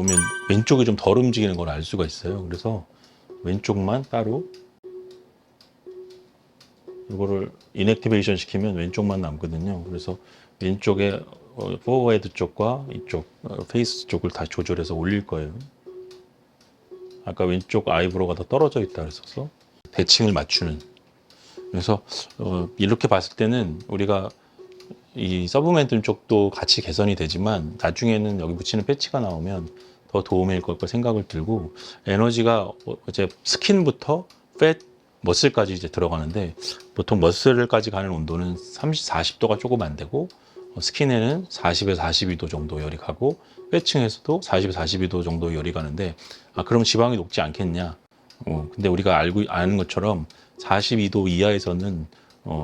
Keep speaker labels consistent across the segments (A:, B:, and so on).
A: 보면 왼쪽이 좀 덜 움직이는 걸 알 수가 있어요. 그래서 왼쪽만 따로 이거를 인액티베이션 시키면 왼쪽만 남거든요. 그래서 왼쪽에 포워헤드 쪽과 이쪽 페이스 쪽을 다 조절해서 올릴 거예요. 아까 왼쪽 아이브로우가 더 떨어져 있다 그랬어서 대칭을 맞추는. 그래서 이렇게 봤을 때는 우리가 이 서브멘튼 쪽도 같이 개선이 되지만 나중에는 여기 붙이는 패치가 나오면 더 도움일 걸 생각을 들고, 에너지가 이제 스킨부터 팻, 머슬까지 이제 들어가는데 보통 머슬까지 가는 온도는 30, 40도가 조금 안 되고 스킨에는 40에서 42도 정도 열이 가고 뼈층에서도 40에서 42도 정도 열이 가는데, 그럼 지방이 녹지 않겠냐. 근데 우리가 아는 것처럼 42도 이하에서는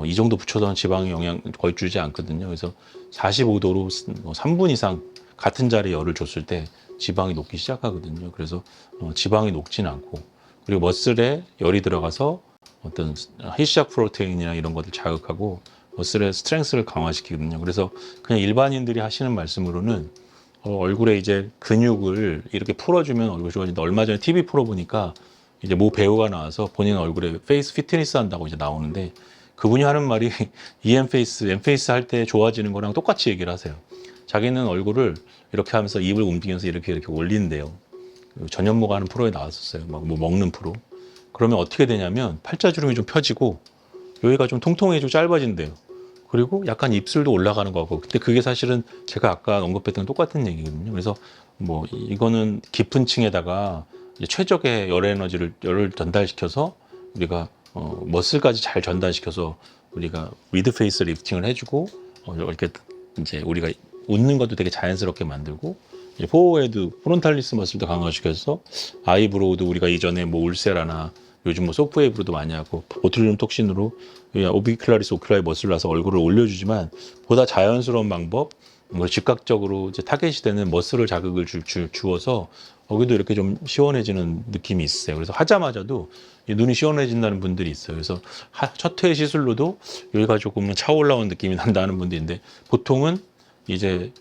A: 이 정도 붙여서는 지방에 영향 거의 주지 않거든요. 그래서 45도로 3분 이상 같은 자리에 열을 줬을 때 지방이 녹기 시작하거든요. 그래서 지방이 녹진 않고, 그리고 머슬에 열이 들어가서 어떤 히시약 프로테인이나 이런 것들 자극하고 머슬의 스트렝스를 강화시키거든요. 그래서 그냥 일반인들이 하시는 말씀으로는 얼굴에 이제 근육을 이렇게 풀어주면 얼굴이 좋아진다. 얼마 전에 TV 프로 보니까 이제 모 배우가 나와서 본인 얼굴에 페이스 피트니스 한다고 이제 나오는데, 그분이 하는 말이 EM 페이스, M 페이스 할 때 좋아지는 거랑 똑같이 얘기를 하세요. 자기는 얼굴을 이렇게 하면서 입을 움직이면서 이렇게 올린대요. 전현무가 하는 프로에 나왔었어요. 막 뭐 먹는 프로. 그러면 어떻게 되냐면 팔자주름이 좀 펴지고 여기가 좀 통통해지고 짧아진대요. 그리고 약간 입술도 올라가는 거 같고. 근데 그게 사실은 제가 아까 언급했던 똑같은 얘기거든요. 그래서 뭐 이거는 깊은 층에다가 이제 최적의 열을 전달시켜서 우리가 머슬까지 잘 전달시켜서 우리가 미드 페이스 리프팅을 해주고 이렇게 이제 우리가 웃는 것도 되게 자연스럽게 만들고, 포어헤드 프론탈리스 머슬도 강화시켜서 아이브로우도 우리가 이전에 뭐 울세라나 요즘 뭐 소프웨이브로도 많이 하고 보툴리눔 톡신으로 오비큘라리스 오큘라의 머슬을 놔서 얼굴을 올려주지만, 보다 자연스러운 방법, 즉각적으로 이제 타겟이 되는 머슬을 자극을 주어서 여기도 이렇게 좀 시원해지는 느낌이 있어요. 그래서 하자마자도 눈이 시원해진다는 분들이 있어요. 그래서 첫 회 시술로도 여기가 조금 차올라온 느낌이 난다는 분도 있는데, 보통은 이제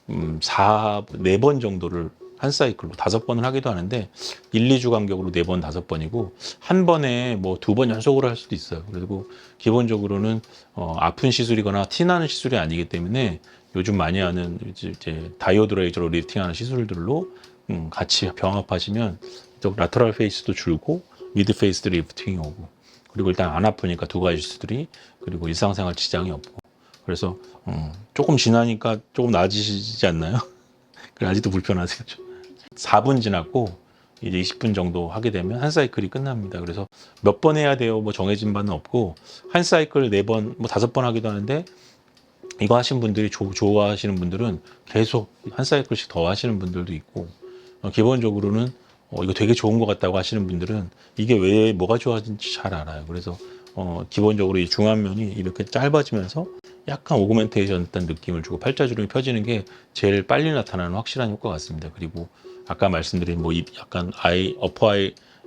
A: 4번 정도를 한 사이클로 5번을 하기도 하는데 1, 2주 간격으로 4번, 5번이고 한 번에 뭐 2번 연속으로 할 수도 있어요. 그리고 기본적으로는 아픈 시술이거나 티나는 시술이 아니기 때문에 요즘 많이 하는 이제 다이오드 레이저로 리프팅하는 시술들로 같이 병합하시면 라테럴 페이스도 줄고 미드 페이스도 리프팅이 오고, 그리고 일단 안 아프니까 두 가지 시술이, 그리고 일상생활 지장이 없고. 그래서 조금 지나니까 조금 나아지지 않나요? 아직도 불편하세요. 4분 지났고 이제 20분 정도 하게 되면 한 사이클이 끝납니다. 그래서 몇 번 해야 돼요? 뭐 정해진 바는 없고, 한 사이클 4번, 뭐 5번 하기도 하는데, 이거 하신 분들이 좋아하시는 분들은 계속 한 사이클씩 더 하시는 분들도 있고, 기본적으로는 이거 되게 좋은 것 같다고 하시는 분들은 이게 왜 뭐가 좋아진지 잘 알아요. 그래서 기본적으로 이 중안면이 이렇게 짧아지면서 약간 오그멘테이션 된 느낌을 주고 팔자주름이 펴지는 게 제일 빨리 나타나는 확실한 효과 같습니다. 그리고 아까 말씀드린 뭐 입 약간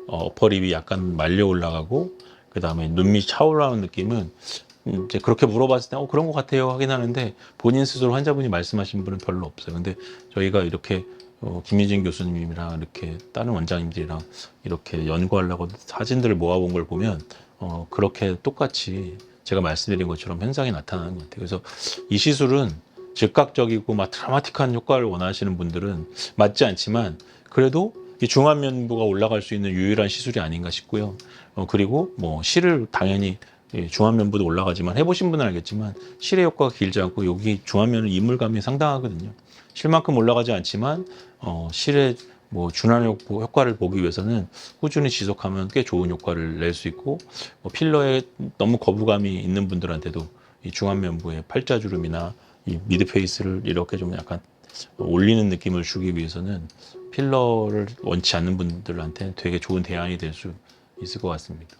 A: 어퍼립이 약간 말려 올라가고, 그 다음에 눈밑 차올라오는 느낌은 이제 그렇게 물어봤을 때 그런 것 같아요 하긴 하는데, 본인 스스로 환자분이 말씀하신 분은 별로 없어요. 근데 저희가 이렇게 김희진 교수님이랑 이렇게 다른 원장님들이랑 이렇게 연구하려고 사진들을 모아본 걸 보면 그렇게 똑같이 제가 말씀드린 것처럼 현상이 나타나는 것 같아요. 그래서 이 시술은 즉각적이고 막 드라마틱한 효과를 원하시는 분들은 맞지 않지만, 그래도 이 중안면부가 올라갈 수 있는 유일한 시술이 아닌가 싶고요. 그리고 뭐 실을 당연히 중안면부도 올라가지만, 해보신 분은 알겠지만 실의 효과가 길지 않고 여기 중안면은 이물감이 상당하거든요. 실만큼 올라가지 않지만 실의 뭐 준한 효과를 보기 위해서는 꾸준히 지속하면 꽤 좋은 효과를 낼 수 있고, 필러에 너무 거부감이 있는 분들한테도 이 중안면부의 팔자주름이나 이 미드 페이스를 이렇게 좀 약간 올리는 느낌을 주기 위해서는 필러를 원치 않는 분들한테 되게 좋은 대안이 될 수 있을 것 같습니다.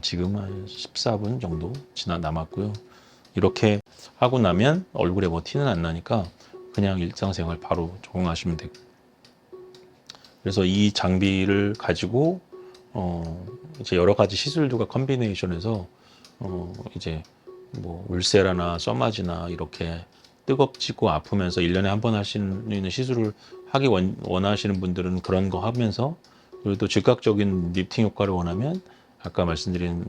A: 지금 한 14분 정도 남았고요. 이렇게 하고 나면 얼굴에 뭐 티는 안 나니까 그냥 일상생활 바로 적응하시면 되고, 그래서 이 장비를 가지고 이제 여러 가지 시술들과 컨비네이션해서 이제 뭐 울세라나 써마지나 이렇게 뜨겁지고 아프면서 1년에 한 번 할 수 있는 시술을 하기 원하시는 분들은 그런 거 하면서, 그리고 또 즉각적인 리프팅 효과를 원하면 아까 말씀드린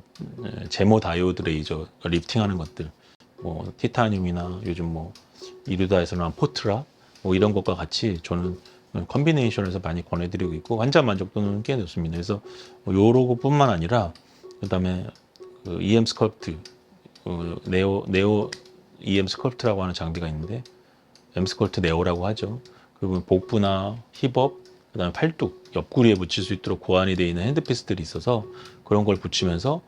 A: 제모 다이오드 레이저 리프팅하는 것들, 뭐 티타늄이나 요즘 뭐 이루다에서 나온 포트라 뭐 이런 것과 같이 저는 컨비네이션에서 많이 권해드리고 있고 환자 만족도는 꽤 높습니다. 그래서 요로고뿐만 아니라 그다음에 그 EM 스컬프트, 네오 EM 스컬프트라고 하는 장비가 있는데 M 스컬프트 네오라고 하죠. 그리고 복부나 힙업, 그다음에 팔뚝, 옆구리에 붙일 수 있도록 고안이 되어 있는 핸드피스들이 있어서 그런 걸 붙이면서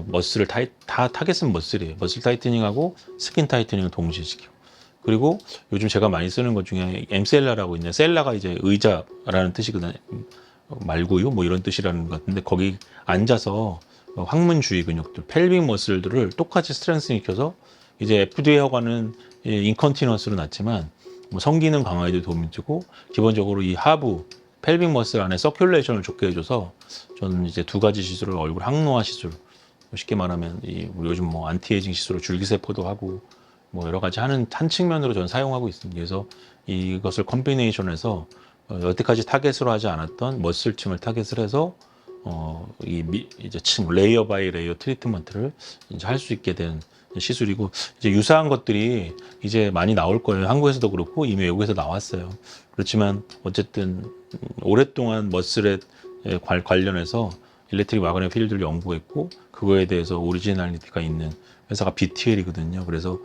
A: 머슬을 다 타겟은 머슬이에요. 머슬 타이트닝하고 스킨 타이트닝을 동시에 시키고. 그리고 요즘 제가 많이 쓰는 것 중에 엠셀라라고 있는데, 셀라가 이제 의자라는 뜻이거든요. 말고요, 뭐 이런 뜻이라는 것 같은데, 거기 앉아서 항문 주위 근육들, 펠빅 머슬들을 똑같이 스트렝스 시켜서 이제 FDA 허가는 인컨티넌스로 났지만 뭐 성기능 강화에도 도움이 주고, 기본적으로 이 하부 펠빅 머슬 안에 서큘레이션을 좋게 해줘서 저는 이제 두 가지 시술을, 얼굴 항노화 시술, 쉽게 말하면 우리 요즘 뭐 안티에이징 시술로 줄기세포도 하고 뭐 여러 가지 하는 한 측면으로 저는 사용하고 있습니다. 그래서 이것을 컴비네이션해서 여태까지 타겟으로 하지 않았던 머슬층을 타겟을 해서 이제 레이어 바이 레이어 트리트먼트를 이제 할 수 있게 된 시술이고, 이제 유사한 것들이 이제 많이 나올 거예요. 한국에서도 그렇고 이미 외국에서 나왔어요. 그렇지만 어쨌든 오랫동안 머슬에 관련해서 일렉트릭 마그넷 필드를 연구했고 그거에 대해서 오리지널리티가 있는 회사가 BTL이거든요. 그래서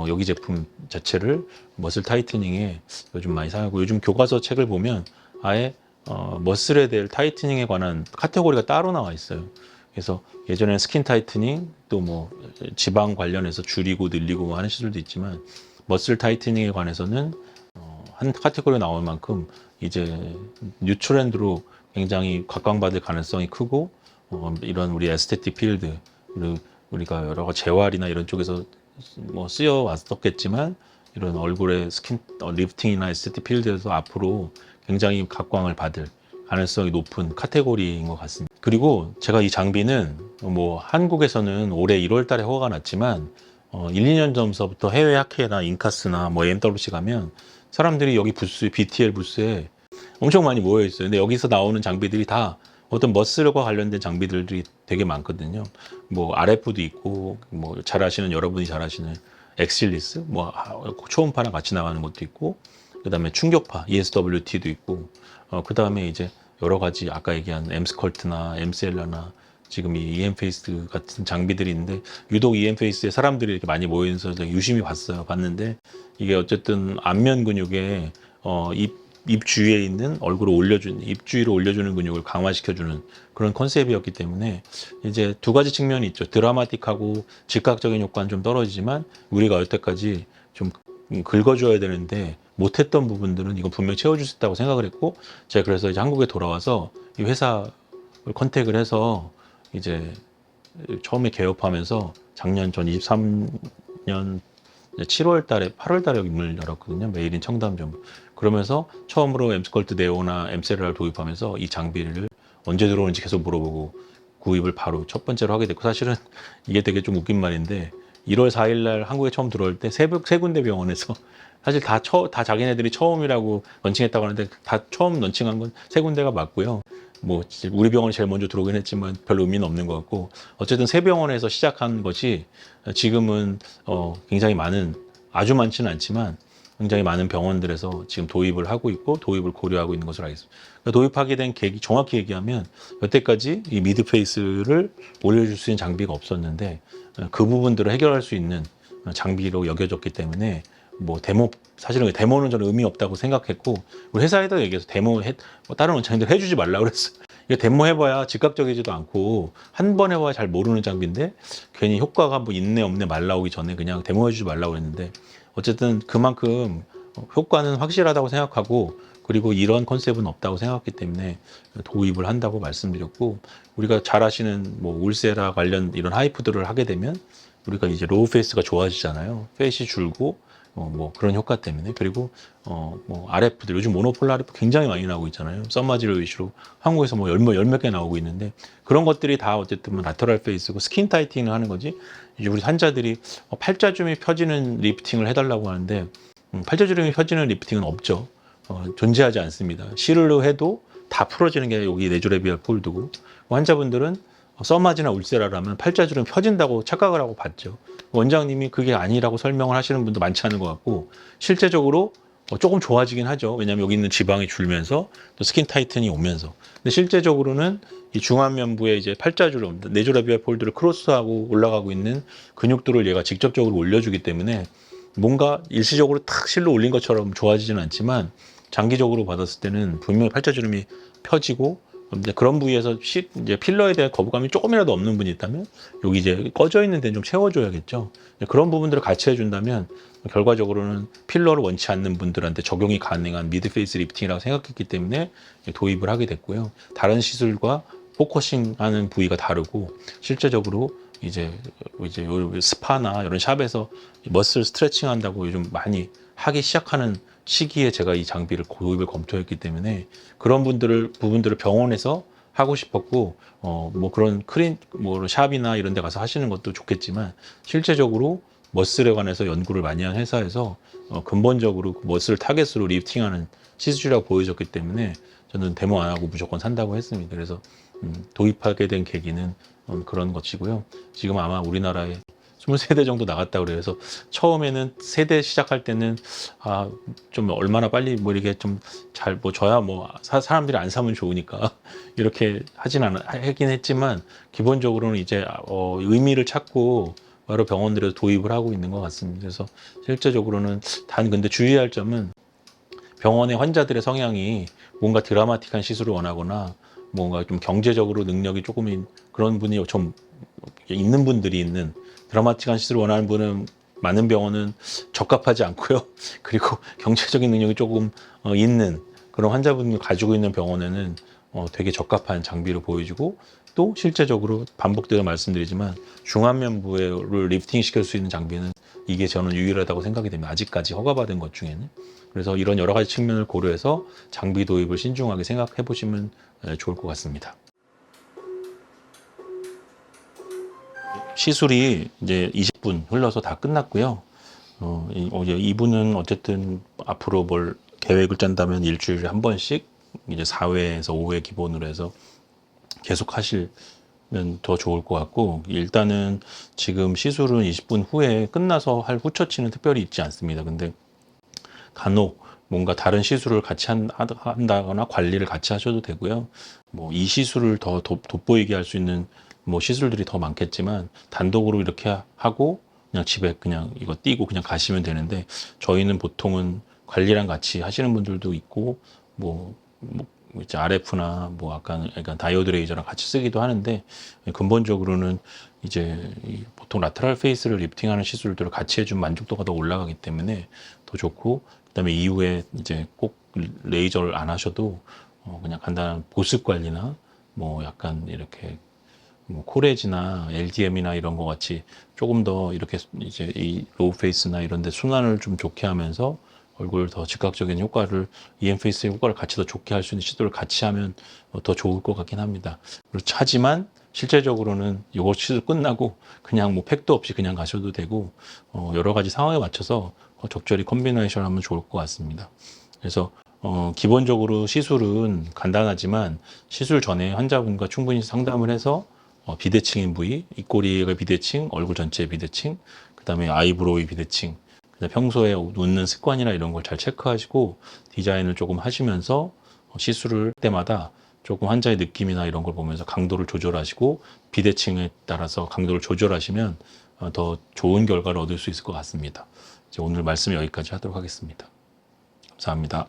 A: 여기 제품 자체를 머슬 타이트닝에 요즘 많이 사용하고, 요즘 교과서 책을 보면 아예 머슬에 대한 타이트닝에 관한 카테고리가 따로 나와 있어요. 그래서 예전에는 스킨 타이트닝, 또 뭐 지방 관련해서 줄이고 늘리고 하는 시술도 있지만 머슬 타이트닝에 관해서는 한 카테고리가 나올 만큼 이제 뉴트렌드로 굉장히 각광받을 가능성이 크고, 이런 우리 에스테틱 필드, 그리고 우리가 여러 가지 재활이나 이런 쪽에서 뭐 쓰여 왔었겠지만 이런 얼굴의 스킨 리프팅이나 에스테틱 필드에서 앞으로 굉장히 각광을 받을 가능성이 높은 카테고리인 것 같습니다. 그리고 제가 이 장비는 뭐 한국에서는 올해 1월 달에 허가가 났지만 1, 2년 전서부터 해외 학회나 인카스나 뭐 MWC 가면 사람들이 여기 부스, BTL 부스에 엄청 많이 모여 있어요. 근데 여기서 나오는 장비들이 다 어떤 머슬과 관련된 장비들이 되게 많거든요. 뭐 RF도 있고, 뭐 잘 아시는, 여러분이 잘 아시는 엑실리스, 뭐 초음파랑 같이 나가는 것도 있고, 그다음에 충격파 ESWT도 있고, 그다음에 이제 여러 가지 아까 얘기한 엠스컬트나 엠셀라나 지금 이 EM페이스 같은 장비들이 있는데, 유독 EM페이스에 사람들이 이렇게 많이 모여 있어서 유심히 봤는데 이게 어쨌든 안면 근육에 입 주위에 있는 얼굴을 올려주는, 입 주위로 올려주는 근육을 강화시켜주는 그런 컨셉이었기 때문에 이제 두 가지 측면이 있죠. 드라마틱하고 즉각적인 효과는 좀 떨어지지만 우리가 여태까지 좀 긁어줘야 되는데 못했던 부분들은 이건 분명히 채워줄 수 있다고 생각을 했고, 제가 그래서 이제 한국에 돌아와서 이 회사를 컨택을 해서 이제 처음에 개업하면서 작년 전 23년 7월 달에 8월 달에 여기 문을 열었거든요. 메일인 청담점. 그러면서 처음으로 엠스컬트 네오나 엠셀라를 도입하면서 이 장비를 언제 들어오는지 계속 물어보고 구입을 바로 첫 번째로 하게 됐고, 사실은 이게 되게 좀 웃긴 말인데 1월 4일 날 한국에 처음 들어올 때 세 군데 병원에서 사실 다 자기네들이 처음이라고 런칭했다고 하는데 다 처음 런칭한 건 세 군데가 맞고요. 뭐 우리 병원이 제일 먼저 들어오긴 했지만 별 의미는 없는 것 같고, 어쨌든 세 병원에서 시작한 것이 지금은 굉장히 많은, 아주 많지는 않지만 굉장히 많은 병원들에서 지금 도입을 하고 있고 도입을 고려하고 있는 것으로 알겠습니다. 그러니까 도입하게 된 계기, 정확히 얘기하면 여태까지 이 미드페이스를 올려줄 수 있는 장비가 없었는데 그 부분들을 해결할 수 있는 장비로 여겨졌기 때문에 뭐 사실은 데모는 저는 의미 없다고 생각했고, 우리 회사에도 얘기해서 다른 원장님들 해주지 말라고 그랬어요. 이거 데모 해봐야 즉각적이지도 않고 한 번 해봐야 잘 모르는 장비인데 괜히 효과가 뭐 있네 없네 말 나오기 전에 그냥 데모 해주지 말라고 했는데, 어쨌든 그만큼 효과는 확실하다고 생각하고, 그리고 이런 컨셉은 없다고 생각했기 때문에 도입을 한다고 말씀드렸고, 우리가 잘 아시는 뭐 울세라 관련 이런 하이프들을 하게 되면 우리가 이제 로우 페이스가 좋아지잖아요. 페이스 줄고 뭐 그런 효과 때문에. 그리고 뭐 RF들, 요즘 모노폴 RF 굉장히 많이 나오고 있잖아요. 썸마지로 이슈로 한국에서 뭐 열 몇 개 나오고 있는데, 그런 것들이 다 어쨌든 뭐 라테럴 페이스고 스킨 타이팅을 하는 거지. 이제 우리 환자들이 팔자주름이 펴지는 리프팅을 해달라고 하는데 팔자주름이 펴지는 리프팅은 없죠. 존재하지 않습니다. 실로 해도 다 풀어지는 게 여기 네조레비얼 폴드고, 환자분들은 써마지나 울세라라면 팔자주름 펴진다고 착각을 하고 봤죠. 원장님이 그게 아니라고 설명을 하시는 분도 많지 않은 것 같고, 실제적으로 조금 좋아지긴 하죠. 왜냐하면 여기 있는 지방이 줄면서 또 스킨 타이튼이 오면서. 근데 실제적으로는 이 중안면부에 이제 팔자주름, 네조레비얼 폴드를 크로스하고 올라가고 있는 근육들을 얘가 직접적으로 올려주기 때문에 뭔가 일시적으로 탁 실로 올린 것처럼 좋아지지는 않지만, 장기적으로 받았을 때는 분명히 팔자주름이 펴지고, 이제 그런 부위에서 이제 필러에 대한 거부감이 조금이라도 없는 분이 있다면 여기 이제 꺼져 있는 데는 좀 채워줘야겠죠. 그런 부분들을 같이 해준다면 결과적으로는 필러를 원치 않는 분들한테 적용이 가능한 미드페이스 리프팅이라고 생각했기 때문에 도입을 하게 됐고요. 다른 시술과 포커싱하는 부위가 다르고, 실제적으로 이제 요 스파나 이런 샵에서 머슬 스트레칭 한다고 요즘 많이 하기 시작하는 시기에 제가 이 장비를 도입을 검토했기 때문에 그런 부분들을 병원에서 하고 싶었고, 뭐 그런 뭐 샵이나 이런 데 가서 하시는 것도 좋겠지만, 실제적으로 머슬에 관해서 연구를 많이 한 회사에서 근본적으로 그 머슬 타겟으로 리프팅하는 시술이라고 보여졌기 때문에 저는 데모 안 하고 무조건 산다고 했습니다. 그래서 도입하게 된 계기는 그런 것이고요. 지금 아마 우리나라에 23대 정도 나갔다 그래서 처음에는 세대 시작할 때는 좀 얼마나 빨리 뭐 이렇게 좀 잘 뭐 줘야 뭐 사람들이 안 사면 좋으니까 이렇게 하긴 했지만, 기본적으로는 이제 의미를 찾고 여러 병원들에서 도입을 하고 있는 것 같습니다. 그래서 실제적으로는 근데 주의할 점은, 병원의 환자들의 성향이 뭔가 드라마틱한 시술을 원하거나 뭔가 좀 경제적으로 능력이 조금 그런 분이 좀 있는 분들이 있는 드라마틱한 시술을 원하는 분은 많은 병원은 적합하지 않고요. 그리고 경제적인 능력이 조금 있는 그런 환자분이 가지고 있는 병원에는 되게 적합한 장비를 보여주고, 또 실제적으로 반복되어 말씀드리지만 중안면부를 리프팅 시킬 수 있는 장비는 이게 저는 유일하다고 생각이 됩니다. 아직까지 허가받은 것 중에는. 그래서 이런 여러 가지 측면을 고려해서 장비 도입을 신중하게 생각해 보시면 좋을 것 같습니다. 시술이 이제 20분 흘러서 다 끝났고요. 이분은 어쨌든 앞으로 뭘 계획을 짠다면 일주일에 한 번씩 이제 4회에서 5회 기본으로 해서 계속 하시면 더 좋을 것 같고, 일단은 지금 시술은 20분 후에 끝나서 할 후처치는 특별히 있지 않습니다. 근데 간혹 뭔가 다른 시술을 같이 한다거나 관리를 같이 하셔도 되고요. 뭐 이 시술을 더 돋보이게 할 수 있는 뭐 시술들이 더 많겠지만, 단독으로 이렇게 하고 그냥 집에 그냥 이거 띄고 그냥 가시면 되는데, 저희는 보통은 관리랑 같이 하시는 분들도 있고, 뭐 이제 RF나 뭐 약간 다이오드 레이저랑 같이 쓰기도 하는데, 근본적으로는 이제 보통 라테랄 페이스를 리프팅하는 시술들을 같이 해주면 만족도가 더 올라가기 때문에 더 좋고, 그다음에 이후에 이제 꼭 레이저를 안 하셔도 그냥 간단한 보습 관리나 뭐 약간 이렇게 뭐 코레지나 LDM이나 이런 거 같이 조금 더 이렇게 이제 이 로우 페이스나 이런 데 순환을 좀 좋게 하면서 얼굴 더 즉각적인 효과를, EM 페이스의 효과를 같이 더 좋게 할 수 있는 시도를 같이 하면 더 좋을 것 같긴 합니다. 하지만 실제적으로는 이거 시술 끝나고 그냥 뭐 팩도 없이 그냥 가셔도 되고, 여러 가지 상황에 맞춰서 적절히 컨비네이션 하면 좋을 것 같습니다. 그래서 기본적으로 시술은 간단하지만, 시술 전에 환자분과 충분히 상담을 해서 비대칭인 부위, 입꼬리의 비대칭, 얼굴 전체의 비대칭, 그 다음에 아이브로우의 비대칭, 평소에 웃는 습관이나 이런 걸 잘 체크하시고 디자인을 조금 하시면서 시술을 할 때마다 조금 환자의 느낌이나 이런 걸 보면서 강도를 조절하시고, 비대칭에 따라서 강도를 조절하시면 더 좋은 결과를 얻을 수 있을 것 같습니다. 이제 오늘 말씀 여기까지 하도록 하겠습니다. 감사합니다.